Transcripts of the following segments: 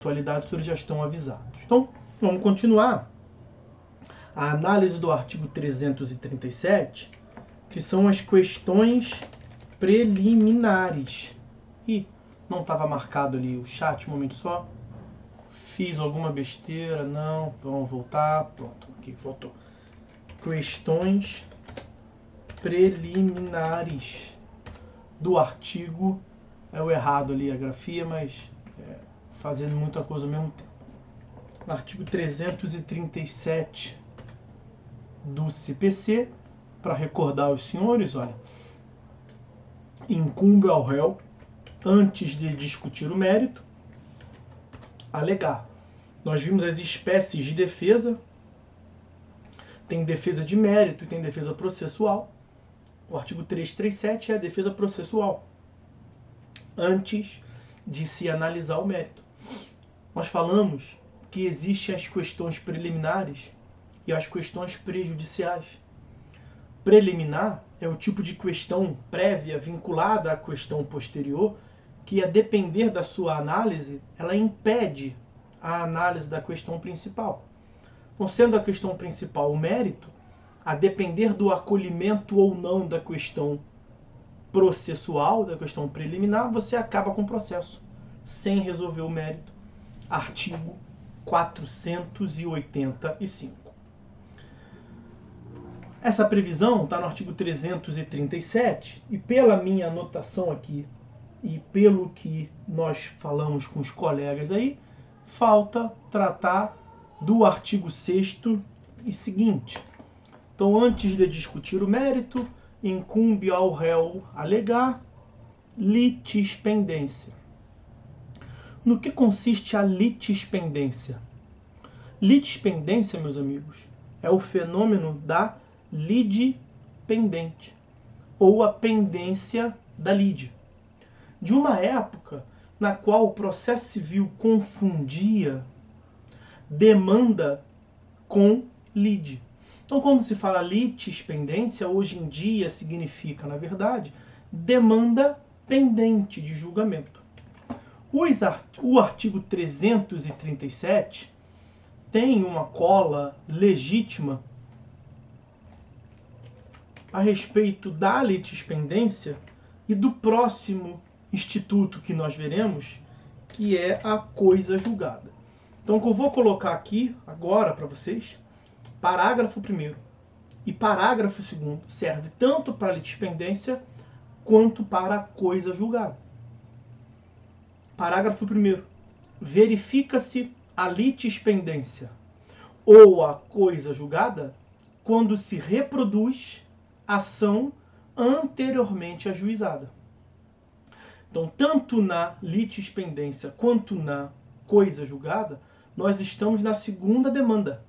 atualidade, os senhores já estão avisados. Então, vamos continuar a análise do artigo 337, que são as questões preliminares. E não estava marcado ali o chat, um momento só. Fiz alguma besteira? Não. Vamos voltar. Pronto, aqui voltou. Questões preliminares do artigo. É o errado ali a grafia, mas fazendo muita coisa ao mesmo tempo. Artigo 337 do CPC, para recordar aos senhores, olha, incumbe ao réu, antes de discutir o mérito, alegar. Nós vimos as espécies de defesa, tem defesa de mérito e tem defesa processual. O artigo 337 é a defesa processual, antes de se analisar o mérito. Nós falamos que existem as questões preliminares e as questões prejudiciais. Preliminar é o tipo de questão prévia vinculada à questão posterior que, a depender da sua análise, ela impede a análise da questão principal. Então, sendo a questão principal o mérito, a depender do acolhimento ou não da questão processual, da questão preliminar, você acaba com o processo, sem resolver o mérito. Artigo 485. Essa previsão está no artigo 337, e pela minha anotação aqui, e pelo que nós falamos com os colegas aí, falta tratar do artigo 6º e seguinte. Então, antes de discutir o mérito, incumbe ao réu alegar litispendência. No que consiste a litispendência? Litispendência, meus amigos, é o fenômeno da lide pendente, ou a pendência da lide. De uma época na qual o processo civil confundia demanda com lide. Então, quando se fala litispendência, hoje em dia significa, na verdade, demanda pendente de julgamento. O artigo 337 tem uma cola legítima a respeito da litispendência e do próximo instituto que nós veremos, que é a coisa julgada. Então, o que eu vou colocar aqui agora para vocês, parágrafo 1º e parágrafo 2º serve tanto para a litispendência quanto para a coisa julgada. Parágrafo 1º. Verifica-se a litispendência ou a coisa julgada quando se reproduz ação anteriormente ajuizada. Então, tanto na litispendência quanto na coisa julgada, nós estamos na segunda demanda,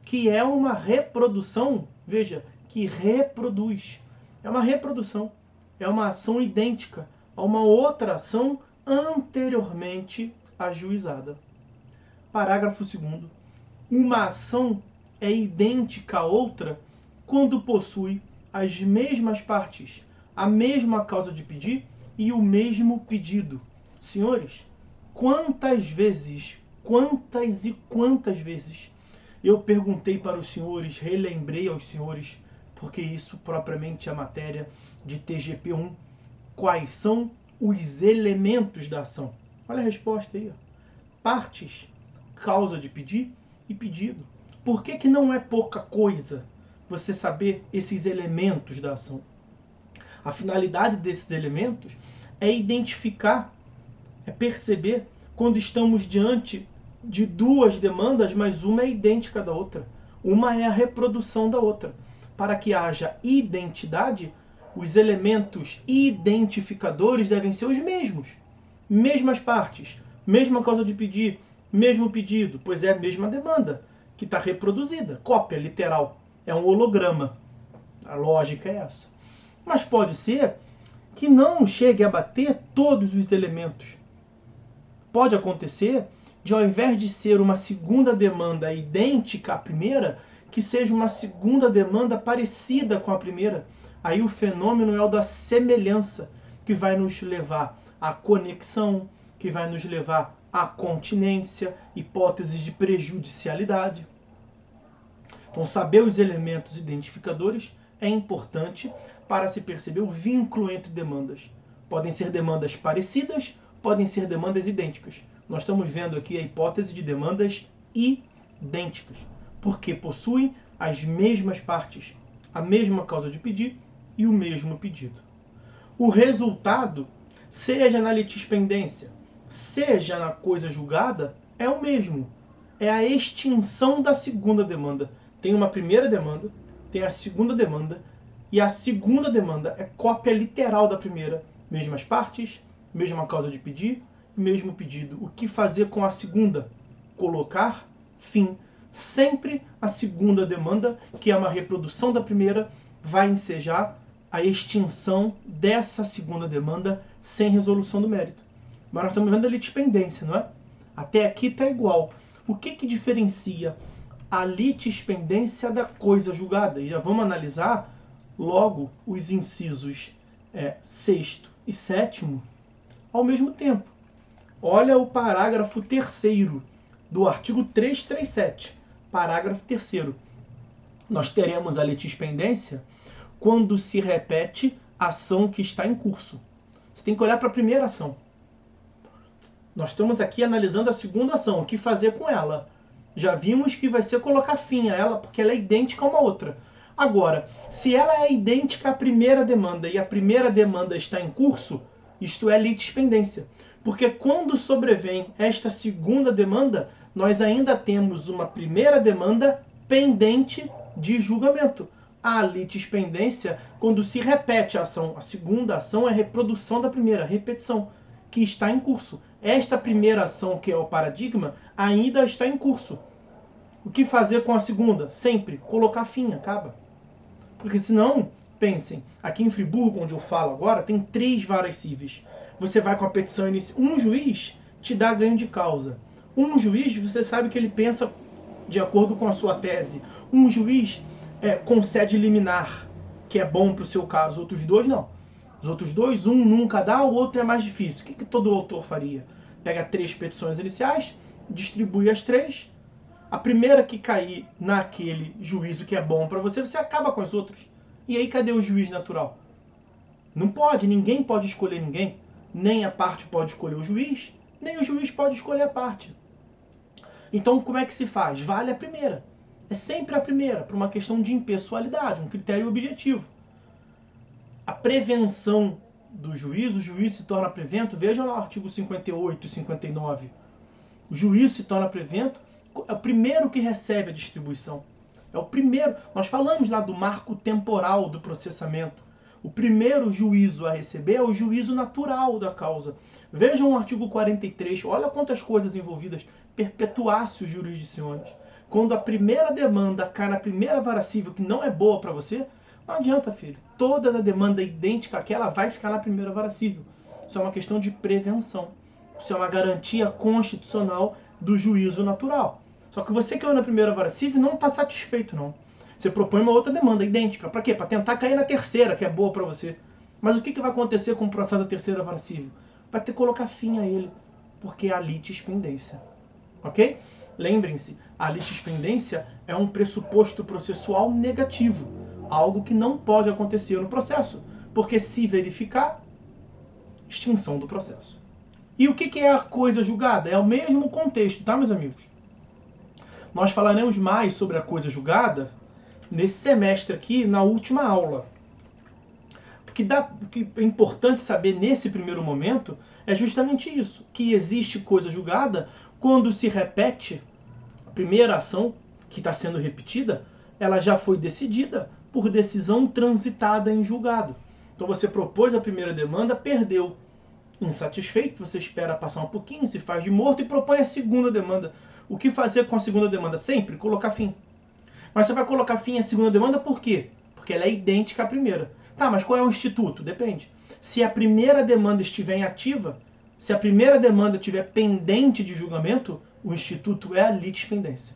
que é uma reprodução, veja, que reproduz. É uma reprodução, é uma ação idêntica a uma outra ação anteriormente ajuizada. Parágrafo 2º. Uma ação é idêntica a outra quando possui as mesmas partes, a mesma causa de pedir e o mesmo pedido. Senhores, quantas e quantas vezes eu perguntei para os senhores, relembrei aos senhores, porque isso propriamente é a matéria de TGP1, quais são os elementos da ação. Olha a resposta aí, ó. Partes, causa de pedir e pedido. Por que não é pouca coisa você saber esses elementos da ação? A finalidade desses elementos é identificar, é perceber quando estamos diante de duas demandas, mas uma é idêntica da outra. Uma é a reprodução da outra. Para que haja identidade, os elementos identificadores devem ser os mesmos. Mesmas partes, mesma causa de pedir, mesmo pedido, pois é a mesma demanda que está reproduzida. Cópia literal, é um holograma. A lógica é essa. Mas pode ser que não chegue a bater todos os elementos. Pode acontecer de, ao invés de ser uma segunda demanda idêntica à primeira, que seja uma segunda demanda parecida com a primeira. Aí o fenômeno é o da semelhança, que vai nos levar à conexão, que vai nos levar a continência, hipóteses de prejudicialidade. Então, saber os elementos identificadores é importante para se perceber o vínculo entre demandas. Podem ser demandas parecidas, podem ser demandas idênticas. Nós estamos vendo aqui a hipótese de demandas idênticas, porque possuem as mesmas partes, a mesma causa de pedir e o mesmo pedido. O resultado, seja na litispendência, seja na coisa julgada, é o mesmo. É a extinção da segunda demanda. Tem uma primeira demanda, tem a segunda demanda, e a segunda demanda é cópia literal da primeira. Mesmas partes, mesma causa de pedir, mesmo pedido. O que fazer com a segunda? Colocar fim. Sempre a segunda demanda, que é uma reprodução da primeira, vai ensejar a extinção dessa segunda demanda sem resolução do mérito. Mas nós estamos vendo a litispendência, não é? Até aqui está igual. O que diferencia a litispendência da coisa julgada? E já vamos analisar logo os incisos 6º e 7º ao mesmo tempo. Olha o parágrafo 3º do artigo 337. Parágrafo 3º. Nós teremos a litispendência quando se repete a ação que está em curso. Você tem que olhar para a primeira ação. Nós estamos aqui analisando a segunda ação. O que fazer com ela? Já vimos que vai ser colocar fim a ela, porque ela é idêntica a uma outra. Agora, se ela é idêntica à primeira demanda e a primeira demanda está em curso, isto é litispendência. Porque quando sobrevém esta segunda demanda, nós ainda temos uma primeira demanda pendente de julgamento. A litispendência, quando se repete a ação, a segunda ação é reprodução da primeira, repetição, que está em curso. Esta primeira ação, que é o paradigma, ainda está em curso. O que fazer com a segunda? Sempre colocar fim, acaba. Porque senão, pensem, aqui em Friburgo, onde eu falo agora, tem 3 varas cíveis. Você vai com a petição inicial. Um juiz te dá ganho de causa. Um juiz, você sabe que ele pensa de acordo com a sua tese. Um juiz concede liminar, que é bom para o seu caso. Outros 2 não. Os outros 2, um nunca dá, o outro é mais difícil. O que todo autor faria? Pega 3 petições iniciais, distribui as 3. A primeira que cair naquele juízo que é bom para você, você acaba com as outras. E aí cadê o juiz natural? Não pode, ninguém pode escolher ninguém. Nem a parte pode escolher o juiz, nem o juiz pode escolher a parte. Então como é que se faz? Vale a primeira. É sempre a primeira, por uma questão de impessoalidade, um critério objetivo. A prevenção do juiz, o juiz se torna prevento, vejam lá o artigo 58 e 59. O juiz se torna prevento, é o primeiro que recebe a distribuição. É o primeiro. Nós falamos lá do marco temporal do processamento. O primeiro juízo a receber é o juízo natural da causa. Vejam o artigo 43, olha quantas coisas envolvidas. Perpetuatio jurisdicionis. Quando a primeira demanda cai na primeira vara civil, que não é boa para você, não adianta, filho. Toda a demanda idêntica àquela vai ficar na primeira vara civil. Isso é uma questão de prevenção. Isso é uma garantia constitucional do juízo natural. Só que você que é na primeira vara civil não está satisfeito, não. Você propõe uma outra demanda idêntica. Para quê? Para tentar cair na terceira, que é boa para você. Mas o que vai acontecer com o processo da terceira vara civil? Vai ter que colocar fim a ele, porque é a litispendência. Ok? Lembrem-se, a litispendência é um pressuposto processual negativo. Algo que não pode acontecer no processo. Porque se verificar, extinção do processo. E o que é a coisa julgada? É o mesmo contexto, tá, meus amigos? Nós falaremos mais sobre a coisa julgada nesse semestre aqui, na última aula. O que é importante saber nesse primeiro momento é justamente isso, que existe coisa julgada quando se repete a primeira ação que está sendo repetida, ela já foi decidida por decisão transitada em julgado. Então você propôs a primeira demanda, perdeu. Insatisfeito, você espera passar um pouquinho, se faz de morto e propõe a segunda demanda. O que fazer com a segunda demanda? Sempre colocar fim. Mas você vai colocar fim à segunda demanda por quê? Porque ela é idêntica à primeira. Tá, mas qual é o instituto? Depende. Se a primeira demanda estiver inativa, se a primeira demanda estiver pendente de julgamento, o instituto é a litispendência.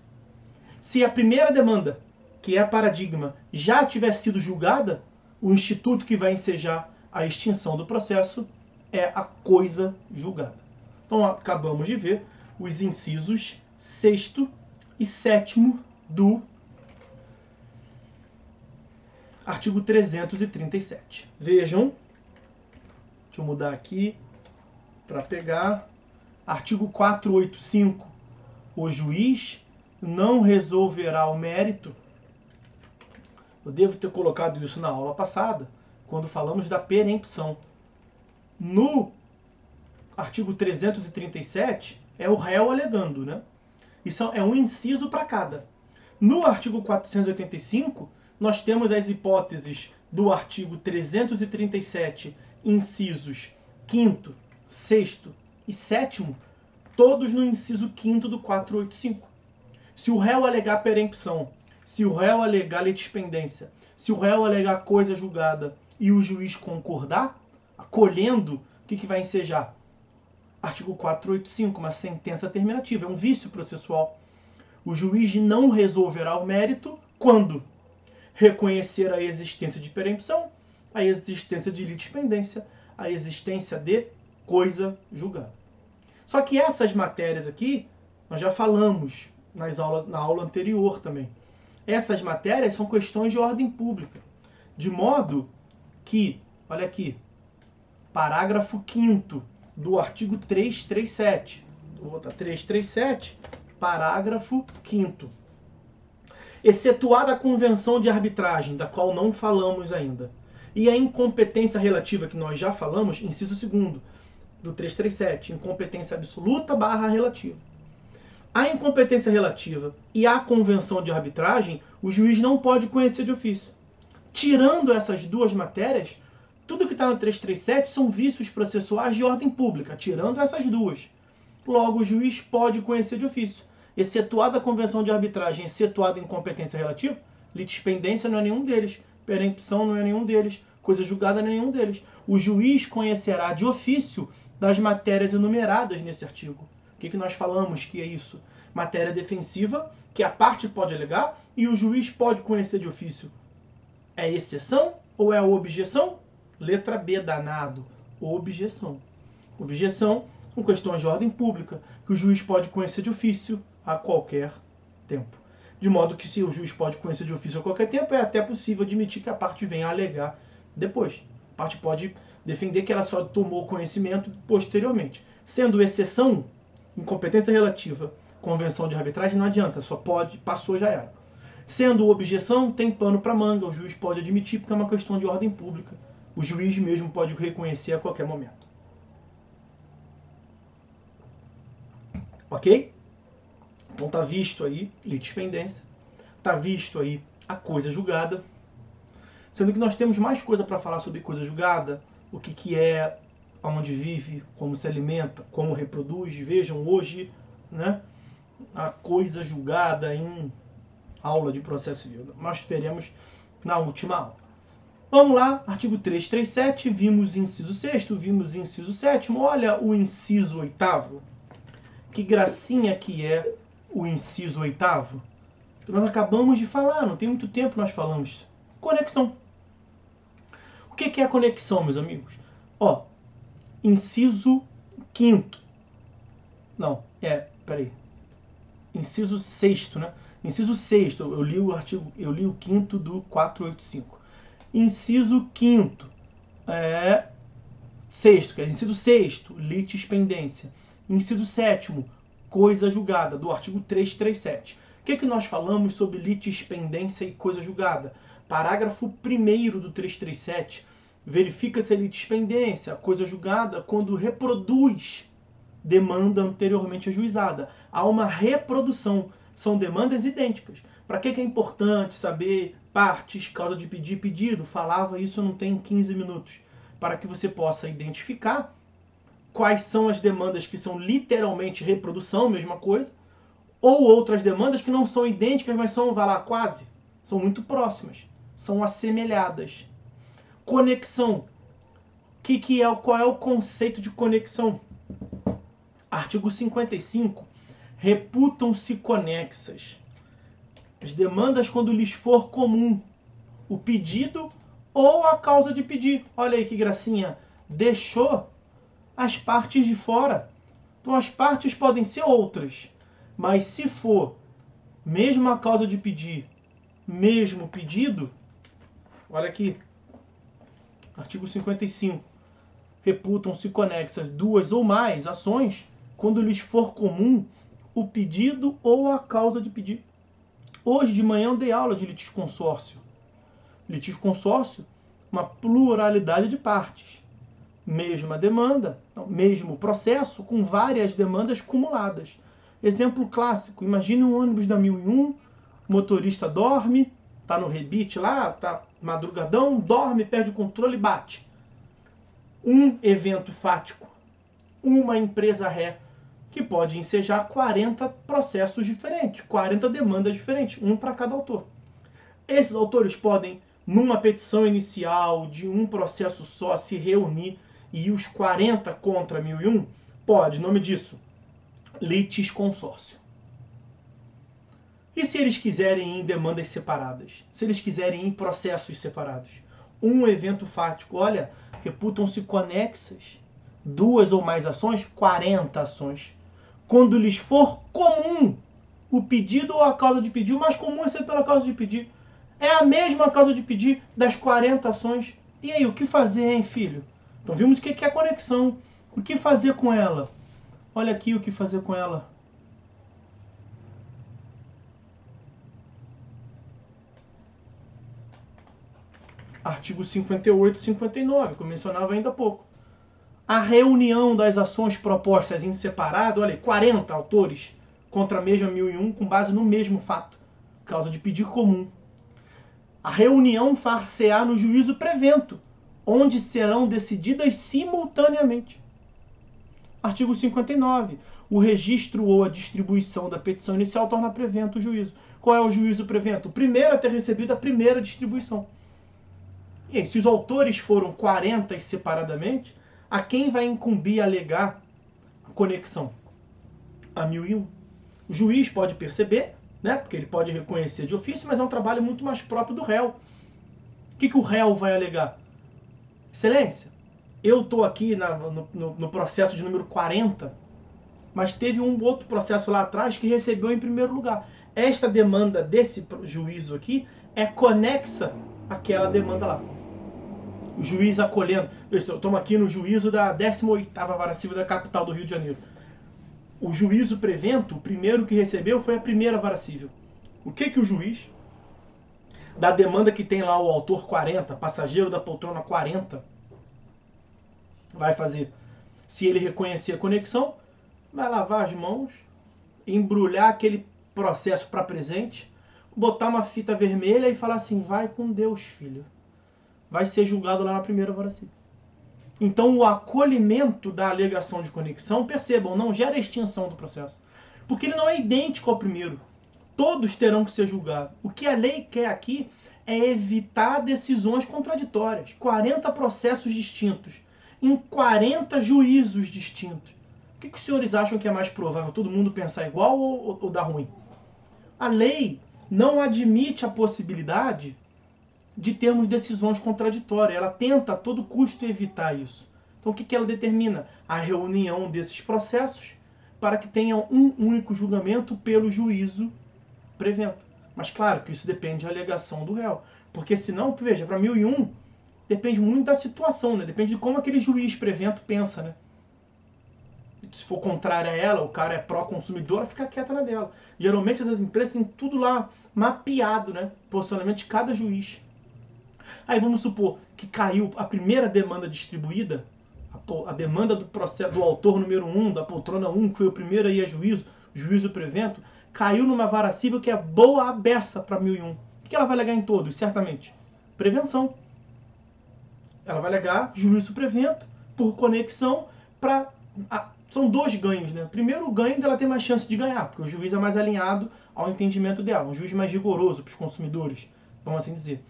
Se a primeira demanda, que é a paradigma, já tiver sido julgada, o instituto que vai ensejar a extinção do processo é a coisa julgada. Então, acabamos de ver os incisos 6º e 7º do artigo 337. Vejam, deixa eu mudar aqui para pegar. Artigo 485. O juiz não resolverá o mérito. Eu devo ter colocado isso na aula passada, quando falamos da perempção. No artigo 337, é o réu alegando, né? Isso é um inciso para cada. No artigo 485, nós temos as hipóteses do artigo 337, incisos 5º, 6º e 7º, todos no inciso 5º do 485. Se o réu alegar perempção, se o réu alegar litispendência, se o réu alegar coisa julgada e o juiz concordar, acolhendo, o que vai ensejar? Artigo 485, uma sentença terminativa, é um vício processual. O juiz não resolverá o mérito quando reconhecer a existência de perempção, a existência de litispendência, a existência de coisa julgada. Só que essas matérias aqui, nós já falamos na aula anterior também. Essas matérias são questões de ordem pública. De modo que, olha aqui, parágrafo 5º do artigo 337. Vou botar 337, parágrafo 5º. Excetuada a convenção de arbitragem, da qual não falamos ainda, e a incompetência relativa, que nós já falamos, inciso 2º do 337, incompetência absoluta / relativa. A incompetência relativa e a convenção de arbitragem, o juiz não pode conhecer de ofício. Tirando essas duas matérias, tudo que está no 337 são vícios processuais de ordem pública, tirando essas duas. Logo, o juiz pode conhecer de ofício. Excetuada a convenção de arbitragem, excetuada a incompetência relativa, litispendência não é nenhum deles, perempção não é nenhum deles, coisa julgada não é nenhum deles. O juiz conhecerá de ofício das matérias enumeradas nesse artigo. O que nós falamos que é isso? Matéria defensiva, que a parte pode alegar e o juiz pode conhecer de ofício. É exceção ou é objeção? Letra B, danado. Objeção. Objeção são questões de ordem pública, que o juiz pode conhecer de ofício a qualquer tempo. De modo que, se o juiz pode conhecer de ofício a qualquer tempo, é até possível admitir que a parte venha a alegar depois. A parte pode defender que ela só tomou conhecimento posteriormente. Sendo exceção, incompetência relativa, convenção de arbitragem, não adianta, só pode, passou, já era. Sendo objeção, tem pano para manga, o juiz pode admitir porque é uma questão de ordem pública. O juiz mesmo pode reconhecer a qualquer momento. Ok? Então está visto aí litispendência, está visto aí a coisa julgada, sendo que nós temos mais coisa para falar sobre coisa julgada, o que é, onde vive, como se alimenta, como reproduz. Vejam hoje, né, a coisa julgada em aula de processo civil. Nós veremos na última aula. Vamos lá, artigo 337, vimos inciso 6º, vimos inciso 7º, olha o inciso 8º. Que gracinha que é o inciso 8º. Nós acabamos de falar, não tem muito tempo nós falamos. Conexão. O que é a conexão, meus amigos? Ó, inciso 5º. Não, peraí. Inciso 6º, né? Inciso 6º, eu li o artigo, eu li o 5º do 485. Inciso 5º, 6º, que é inciso 6º, litispendência. Inciso 7º, coisa julgada, do artigo 337. O que nós falamos sobre litispendência e coisa julgada? Parágrafo 1º do 337. Verifica-se a litispendência, a coisa julgada, quando reproduz demanda anteriormente ajuizada. Há uma reprodução. São demandas idênticas. Para que é importante saber partes, causa de pedir, pedido? Falava isso não tem 15 minutos. Para que você possa identificar quais são as demandas que são literalmente reprodução, mesma coisa, ou outras demandas que não são idênticas, mas são, vai lá, quase, são muito próximas, são assemelhadas. Conexão. Qual é o conceito de conexão? Artigo 55. Reputam-se conexas as demandas quando lhes for comum o pedido ou a causa de pedir. Olha aí que gracinha. Deixou as partes de fora. Então as partes podem ser outras, mas se for mesma causa de pedir, mesmo pedido, olha aqui, artigo 55, reputam-se conexas duas ou mais ações quando lhes for comum o pedido ou a causa de pedir. Hoje de manhã eu dei aula de litisconsórcio. Litisconsórcio, uma pluralidade de partes. Mesma demanda, mesmo processo, com várias demandas cumuladas. Exemplo clássico, imagine um ônibus da 1001, motorista dorme, tá no rebite lá, tá madrugadão, dorme, perde o controle e bate. Um evento fático, uma empresa ré, que pode ensejar 40 processos diferentes, 40 demandas diferentes, um para cada autor. Esses autores podem, numa petição inicial de um processo só, se reunir e os 40 contra 1001? Pode, nome disso, litisconsórcio. E se eles quiserem ir em demandas separadas? Se eles quiserem ir em processos separados? Um evento fático, olha, reputam-se conexas duas ou mais ações, 40 ações. Quando lhes for comum o pedido ou a causa de pedir, o mais comum é ser pela causa de pedir. É a mesma causa de pedir das 40 ações. E aí, o que fazer, hein, filho? Então vimos o que é conexão. O que fazer com ela? Olha aqui o que fazer com ela. Artigo 58 e 59, que eu mencionava ainda há pouco. A reunião das ações propostas em separado, olha, 40 autores contra a mesma 1001, com base no mesmo fato, causa de pedir comum. A reunião far-se-á no juízo prevento, onde serão decididas simultaneamente. Artigo 59. O registro ou a distribuição da petição inicial torna prevento o juízo. Qual é o juízo prevento? O primeiro a ter recebido a primeira distribuição. E aí, se os autores foram 40 separadamente, a quem vai incumbir alegar a conexão? A 1001. O juiz pode perceber, né, porque ele pode reconhecer de ofício, mas é um trabalho muito mais próprio do réu. O que o réu vai alegar? Excelência, eu estou aqui no processo de número 40, mas teve um outro processo lá atrás que recebeu em primeiro lugar. Esta demanda desse juízo aqui é conexa àquela demanda lá. O juiz acolhendo. Estamos aqui no juízo da 18ª Vara Civil da capital do Rio de Janeiro. O juízo prevento, o primeiro que recebeu foi a primeira Vara Civil. O que o juiz, da demanda que tem lá o autor 40, passageiro da poltrona 40, vai fazer? Se ele reconhecer a conexão, vai lavar as mãos, embrulhar aquele processo para presente, botar uma fita vermelha e falar assim, vai com Deus, filho. Vai ser julgado lá na primeira Vara Civil. Então o acolhimento da alegação de conexão, percebam, não gera extinção do processo. Porque ele não é idêntico ao primeiro. Todos terão que ser julgados. O que a lei quer aqui é evitar decisões contraditórias. 40 processos distintos, em 40 juízos distintos. O que os senhores acham que é mais provável? Todo mundo pensar igual ou dar ruim? A lei não admite a possibilidade de termos decisões contraditórias. Ela tenta a todo custo evitar isso. Então o que ela determina? A reunião desses processos para que tenham um único julgamento pelo juízo prevento. Mas claro que isso depende da alegação do réu. Porque senão, veja, para 1001, depende muito da situação, né? Depende de como aquele juiz prevento pensa, né? Se for contrária a ela, o cara é pró-consumidor, fica quieta na dela. Geralmente essas empresas têm tudo lá mapeado, né? Posicionamento de cada juiz. Aí vamos supor que caiu a primeira demanda distribuída, a demanda do processo do autor número 1, da poltrona 1, que foi o primeiro a ir a juízo prevento, caiu numa vara civil que é boa a beça para 1001. O que ela vai alegar em todos? Certamente, prevenção. Ela vai alegar juízo prevento por conexão para... São dois ganhos, né? Primeiro, o ganho dela ter mais chance de ganhar, porque o juiz é mais alinhado ao entendimento dela, um juiz mais rigoroso para os consumidores, vamos assim dizer.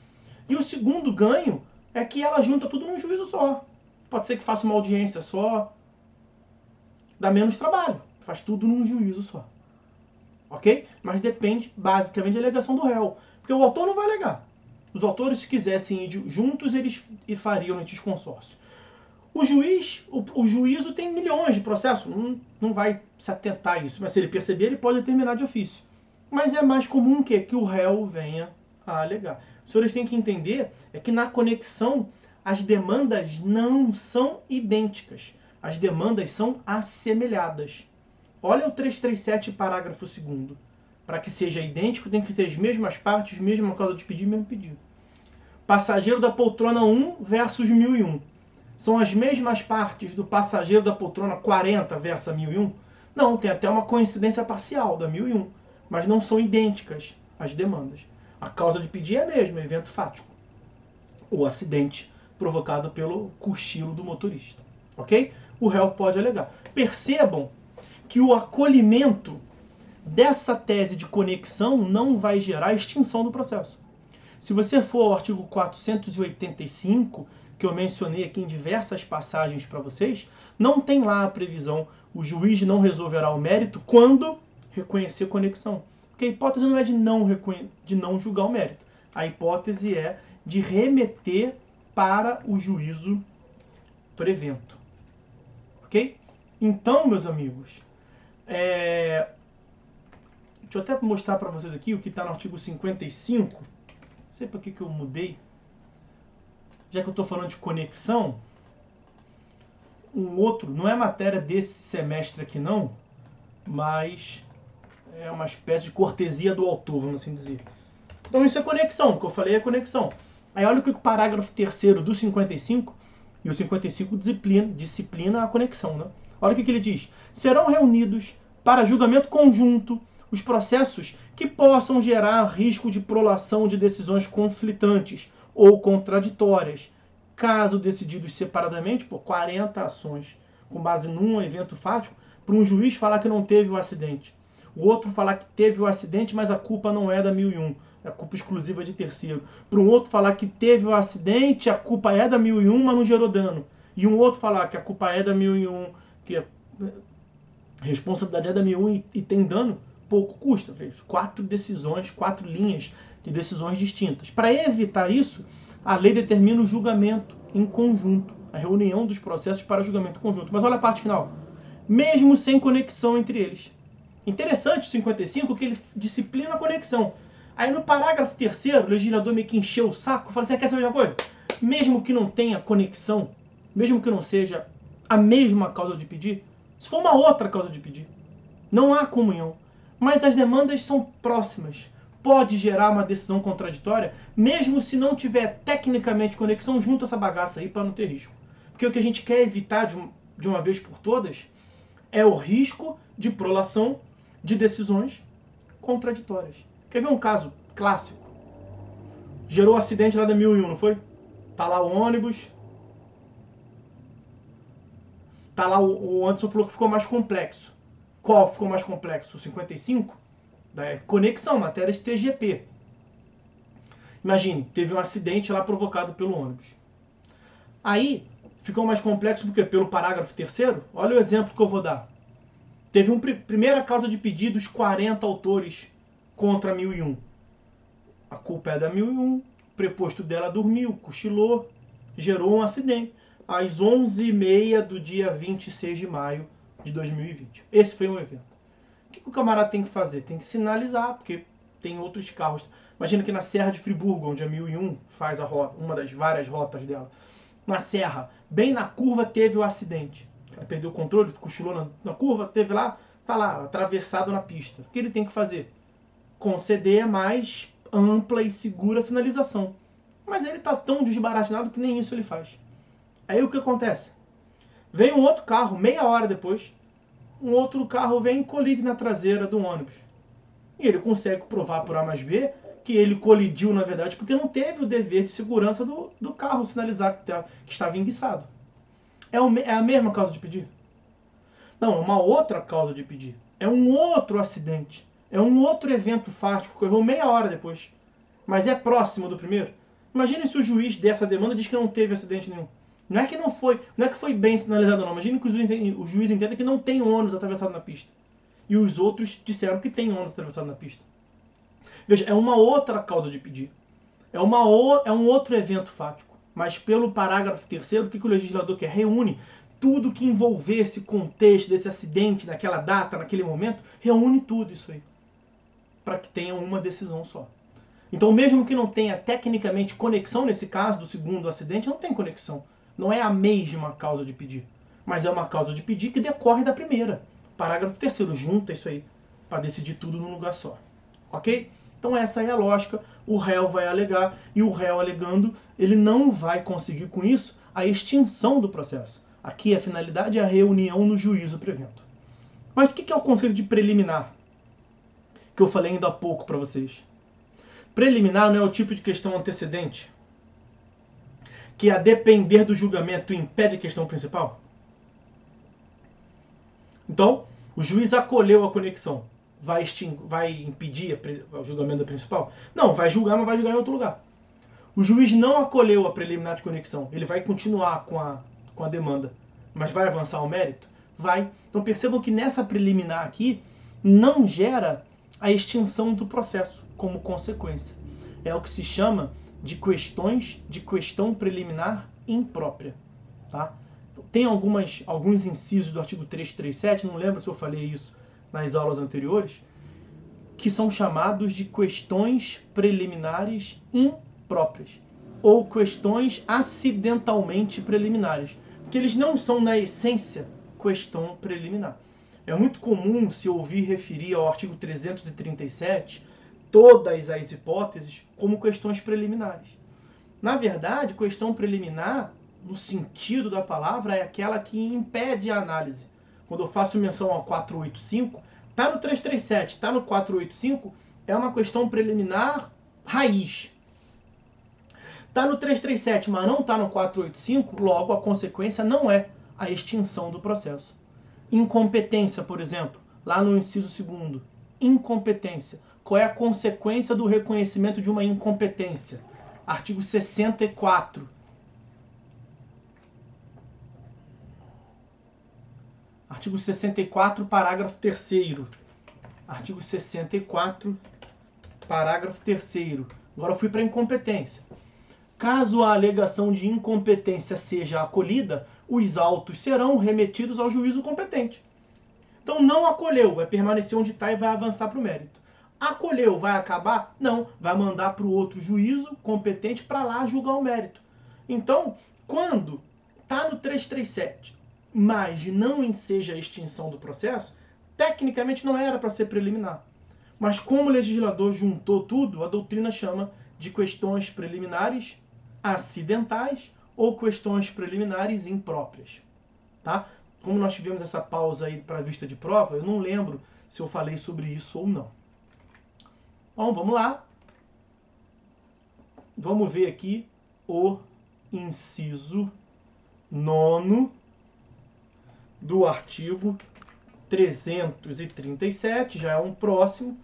E o segundo ganho é que ela junta tudo num juízo só. Pode ser que faça uma audiência só, dá menos trabalho, faz tudo num juízo só. Ok? Mas depende, basicamente, da alegação do réu. Porque o autor não vai alegar. Os autores, se quisessem ir juntos, eles fariam litisconsórcio. O juiz, o juízo tem milhões de processos, não vai se atentar a isso, mas se ele perceber, ele pode determinar de ofício. Mas é mais comum que o réu venha a alegar. Os senhores têm que entender que na conexão as demandas não são idênticas. As demandas são assemelhadas. Olha o 337, parágrafo 2º. Para que seja idêntico, tem que ser as mesmas partes, mesma causa de pedido, mesmo pedido. Passageiro da poltrona 1 versus 1001. São as mesmas partes do passageiro da poltrona 40 versus 1001? Não, tem até uma coincidência parcial da 1001, mas não são idênticas as demandas. A causa de pedir é a mesma, evento fático. O acidente provocado pelo cochilo do motorista. Ok? O réu pode alegar. Percebam que o acolhimento dessa tese de conexão não vai gerar extinção do processo. Se você for ao artigo 485, que eu mencionei aqui em diversas passagens para vocês, não tem lá a previsão, o juiz não resolverá o mérito quando reconhecer conexão. Porque a hipótese não é de não julgar o mérito. A hipótese é de remeter para o juízo prevento. Ok? Então, meus amigos, deixa eu até mostrar para vocês aqui o que está no artigo 55. Não sei por que eu mudei. Já que eu estou falando de conexão, um outro, não é matéria desse semestre aqui não, mas é uma espécie de cortesia do autor, vamos assim dizer. Então isso é conexão, o que eu falei é conexão. Aí olha o que o parágrafo 3º do 55, e o 55 disciplina a conexão, né? Olha o que ele diz. Serão reunidos para julgamento conjunto os processos que possam gerar risco de prolação de decisões conflitantes ou contraditórias, caso decididos separadamente por 40 ações, com base num evento fático, para um juiz falar que não teve o acidente. O outro falar que teve o acidente, mas a culpa não é da 1001, é a culpa exclusiva de terceiro. Para um outro falar que teve o acidente, a culpa é da 1001, mas não gerou dano. E um outro falar que a culpa é da 1001, que a responsabilidade é da 1001 e tem dano, pouco custa. Veja, 4 decisões, 4 linhas de decisões distintas. Para evitar isso, a lei determina o julgamento em conjunto, a reunião dos processos para julgamento conjunto. Mas olha a parte final. Mesmo sem conexão entre eles. Interessante o 55 que ele disciplina a conexão. Aí no parágrafo 3º, o legislador meio que encheu o saco, fala assim, quer saber de uma coisa? Mesmo que não tenha conexão, mesmo que não seja a mesma causa de pedir, se for uma outra causa de pedir, não há comunhão. Mas as demandas são próximas. Pode gerar uma decisão contraditória, mesmo se não tiver tecnicamente conexão, junto essa bagaça aí para não ter risco. Porque o que a gente quer evitar de uma vez por todas é o risco de prolação de decisões contraditórias. Quer ver um caso clássico? Gerou acidente lá da 1001, não foi? Tá lá o ônibus. Tá lá o Anderson falou que ficou mais complexo. Qual ficou mais complexo? O 55? Da conexão, matéria de TGP. Imagine, teve um acidente lá provocado pelo ônibus. Aí, ficou mais complexo porque pelo parágrafo 3º, olha o exemplo que eu vou dar. Teve primeira causa de pedidos, 40 autores contra 1001. A culpa é da 1001, o preposto dela dormiu, cochilou, gerou um acidente. Às 11h30 do dia 26 de maio de 2020. Esse foi um evento. O que o camarada tem que fazer? Tem que sinalizar, porque tem outros carros. Imagina que na Serra de Friburgo, onde a 1001 faz a rota, uma das várias rotas dela, na serra, bem na curva, teve o acidente. O cara perdeu o controle, cochilou na curva, teve lá, tá lá, atravessado na pista. O que ele tem que fazer? Conceder mais ampla e segura sinalização. Mas ele tá tão desbaratinado que nem isso ele faz. Aí o que acontece? Vem um outro carro, meia hora depois, um outro carro vem e colide na traseira do ônibus. E ele consegue provar por A mais B que ele colidiu, na verdade, porque não teve o dever de segurança do carro sinalizar que estava enguiçado. É a mesma causa de pedir? Não, é uma outra causa de pedir. É um outro acidente. É um outro evento fático que ocorreu meia hora depois. Mas é próximo do primeiro. Imagine se o juiz dessa demanda diz que não teve acidente nenhum. Não é que foi bem sinalizado, não. Imagine que o juiz entenda que não tem ônibus atravessado na pista. E os outros disseram que tem ônibus atravessado na pista. Veja, é uma outra causa de pedir. É um outro evento fático. mas pelo parágrafo 3º, o que o legislador quer? Reúne tudo que envolver esse contexto desse acidente, naquela data, naquele momento, reúne tudo isso aí, para que tenha uma decisão só. Então, mesmo que não tenha tecnicamente conexão, nesse caso do segundo acidente, não tem conexão. Não é a mesma causa de pedir, mas é uma causa de pedir que decorre da primeira. Parágrafo 3º, junta isso aí, para decidir tudo num lugar só. Ok? Então essa é a lógica, o réu vai alegar, e o réu alegando, ele não vai conseguir com isso a extinção do processo. Aqui a finalidade é a reunião no juízo prevento. Mas o que é o conceito de preliminar? Que eu falei ainda há pouco para vocês. Preliminar não é o tipo de questão antecedente que, a depender do julgamento, impede a questão principal? Então, o juiz acolheu a conexão. Vai impedir o julgamento da principal? Não, vai julgar, mas vai julgar em outro lugar. O juiz não acolheu a preliminar de conexão. Ele vai continuar com a demanda, mas vai avançar ao mérito? Vai. Então percebam que nessa preliminar aqui não gera a extinção do processo como consequência. É o que se chama de questões de questão preliminar imprópria. Tá? Então, tem alguns incisos do artigo 337, não lembro se eu falei isso nas aulas anteriores, que são chamados de questões preliminares impróprias, ou questões acidentalmente preliminares, porque eles não são, na essência, questão preliminar. É muito comum se ouvir referir ao artigo 337 todas as hipóteses como questões preliminares. Na verdade, questão preliminar, no sentido da palavra, é aquela que impede a análise. Quando eu faço menção ao 485, está no 337, está no 485, é uma questão preliminar raiz. Está no 337, mas não está no 485, logo a consequência não é a extinção do processo. Incompetência, por exemplo, lá no inciso 2º. Incompetência. Qual é a consequência do reconhecimento de uma incompetência? Artigo 64. Artigo 64, parágrafo 3º. Artigo 64, parágrafo 3º. Agora eu fui para a incompetência. Caso a alegação de incompetência seja acolhida, os autos serão remetidos ao juízo competente. Então não acolheu, vai permanecer onde está e vai avançar para o mérito. Acolheu, vai acabar? Não, vai mandar para o outro juízo competente para lá julgar o mérito. Então, quando está no 337, mas não enseja a extinção do processo, tecnicamente não era para ser preliminar. Mas como o legislador juntou tudo, a doutrina chama de questões preliminares acidentais ou questões preliminares impróprias. Tá? Como nós tivemos essa pausa aí para a vista de prova, eu não lembro se eu falei sobre isso ou não. Então, vamos lá. Vamos ver aqui o inciso 9º do artigo 337, já é um próximo,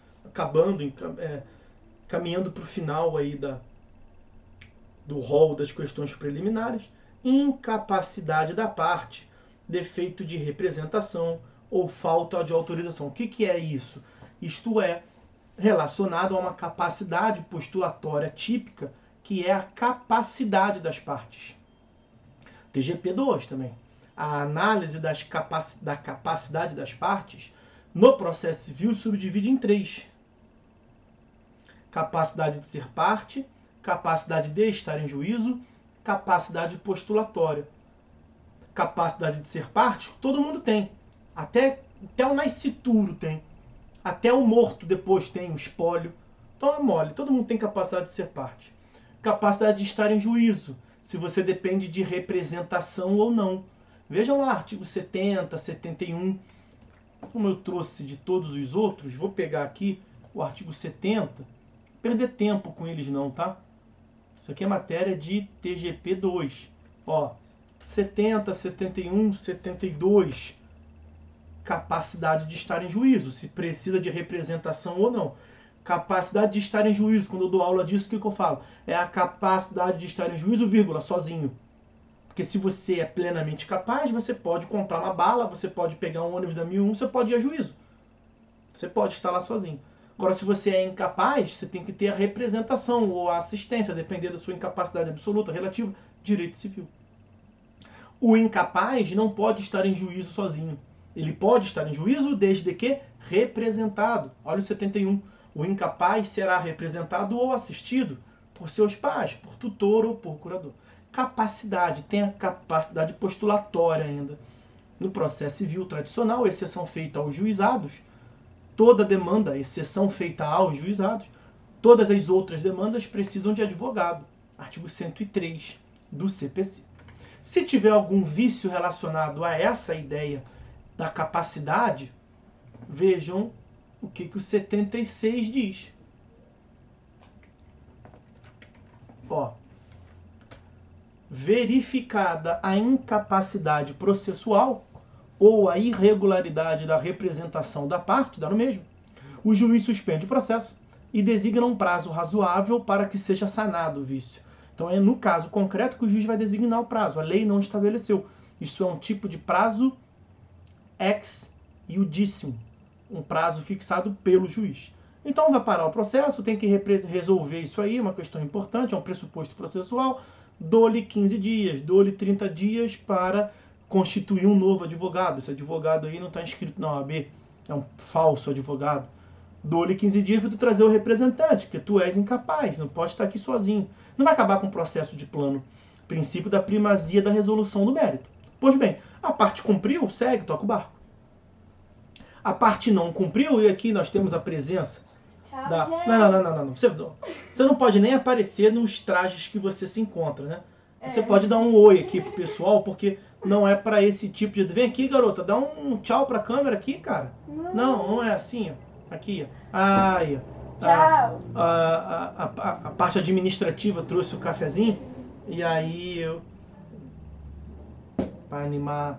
caminhando para o final aí do rol das questões preliminares. Incapacidade da parte, defeito de representação ou falta de autorização. O que é isso? Isto é relacionado a uma capacidade postulatória típica, que é a capacidade das partes. TGP 2 também. A análise da capacidade das partes no processo civil subdivide em 3. Capacidade de ser parte, capacidade de estar em juízo, capacidade postulatória. Capacidade de ser parte, todo mundo tem. Até o nascituro tem. Até o morto depois tem o espólio. Então é mole, todo mundo tem capacidade de ser parte. Capacidade de estar em juízo, se você depende de representação ou não. Vejam lá, artigo 70, 71. Como eu trouxe de todos os outros, vou pegar aqui o artigo 70. Perder tempo com eles não, tá? Isso aqui é matéria de TGP 2. Ó, 70, 71, 72. Capacidade de estar em juízo, se precisa de representação ou não. Capacidade de estar em juízo, quando eu dou aula disso, o que eu falo? É a capacidade de estar em juízo, vírgula, sozinho. Porque se você é plenamente capaz, você pode comprar uma bala, você pode pegar um ônibus da 1001, você pode ir a juízo. Você pode estar lá sozinho. Agora, se você é incapaz, você tem que ter a representação ou a assistência, dependendo da sua incapacidade absoluta, relativa, direito civil. O incapaz não pode estar em juízo sozinho. Ele pode estar em juízo desde que representado. Olha o 71. O incapaz será representado ou assistido por seus pais, por tutor ou por curador. Capacidade, tem a capacidade postulatória ainda. No processo civil tradicional, exceção feita aos juizados, toda demanda, exceção feita aos juizados, todas as outras demandas precisam de advogado. Artigo 103 do CPC. Se tiver algum vício relacionado a essa ideia da capacidade, vejam o que o 76 diz. Ó, verificada a incapacidade processual ou a irregularidade da representação da parte, dá no mesmo, o juiz suspende o processo e designa um prazo razoável para que seja sanado o vício. Então é no caso concreto que o juiz vai designar o prazo. A lei não estabeleceu. Isso é um tipo de prazo ex iudicium, um prazo fixado pelo juiz. Então vai parar o processo, tem que resolver isso aí, é uma questão importante, é um pressuposto processual, dou-lhe 15 dias, dou-lhe 30 dias para constituir um novo advogado. Esse advogado aí não está inscrito na OAB, é um falso advogado. Dou-lhe 15 dias para tu trazer o representante, porque tu és incapaz, não pode estar aqui sozinho. Não vai acabar com o processo de plano. Princípio da primazia da resolução do mérito. Pois bem, a parte cumpriu, segue, toca o barco. A parte não cumpriu, e aqui nós temos a presença da... Não. Você não pode nem aparecer nos trajes que você se encontra, né? Você pode dar um oi aqui pro pessoal, porque não é para esse tipo de... Vem aqui, garota, dá um tchau pra câmera aqui, cara. Não é assim, ó. Aqui, ó. Aí, ó. Tchau. A parte administrativa trouxe o cafezinho, e aí eu... para animar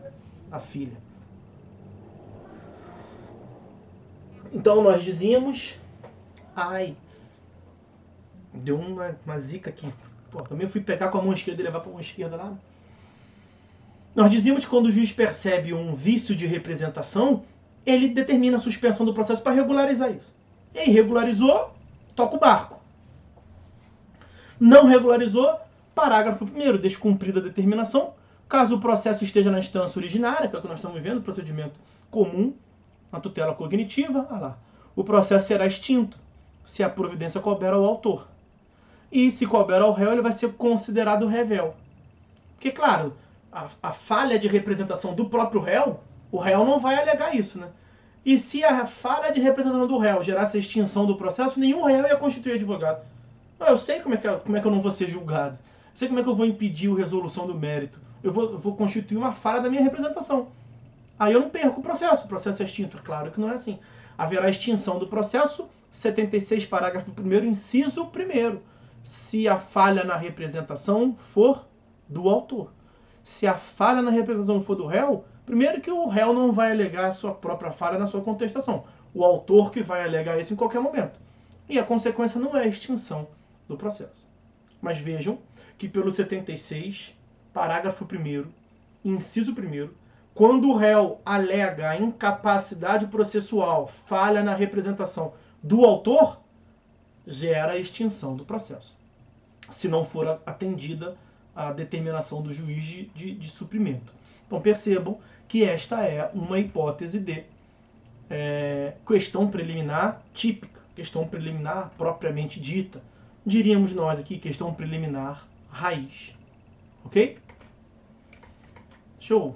a filha. Então nós dizíamos... Ai, deu uma zica aqui. Pô, também fui pegar com a mão esquerda e levar para a mão esquerda lá. Nós dizíamos que quando o juiz percebe um vício de representação, ele determina a suspensão do processo para regularizar isso. E aí regularizou, toca o barco. Não regularizou, parágrafo 1º, descumprida a determinação. Caso o processo esteja na instância originária, que é o que nós estamos vendo, procedimento comum, a tutela cognitiva, lá, o processo será extinto se a providência couber ao autor. E se couber ao réu, ele vai ser considerado revel. Porque, claro, a falha de representação do próprio réu, o réu não vai alegar isso, né? E se a falha de representação do réu gerasse a extinção do processo, nenhum réu ia constituir advogado. Eu sei como é que eu não vou ser julgado. Eu sei como é que eu vou impedir a resolução do mérito. Eu vou constituir uma falha da minha representação. Aí eu não perco o processo é extinto. Claro que não é assim. Haverá extinção do processo, 76, parágrafo 1º, inciso 1º, se a falha na representação for do autor. Se a falha na representação for do réu, primeiro que o réu não vai alegar a sua própria falha na sua contestação. O autor que vai alegar isso em qualquer momento. E a consequência não é a extinção do processo. Mas vejam que pelo 76, parágrafo 1º, inciso 1º, quando o réu alega a incapacidade processual, falha na representação do autor, gera a extinção do processo, se não for atendida a determinação do juiz de suprimento. Então percebam que esta é uma hipótese de questão preliminar típica, questão preliminar propriamente dita. Diríamos nós aqui questão preliminar raiz. Ok? Show!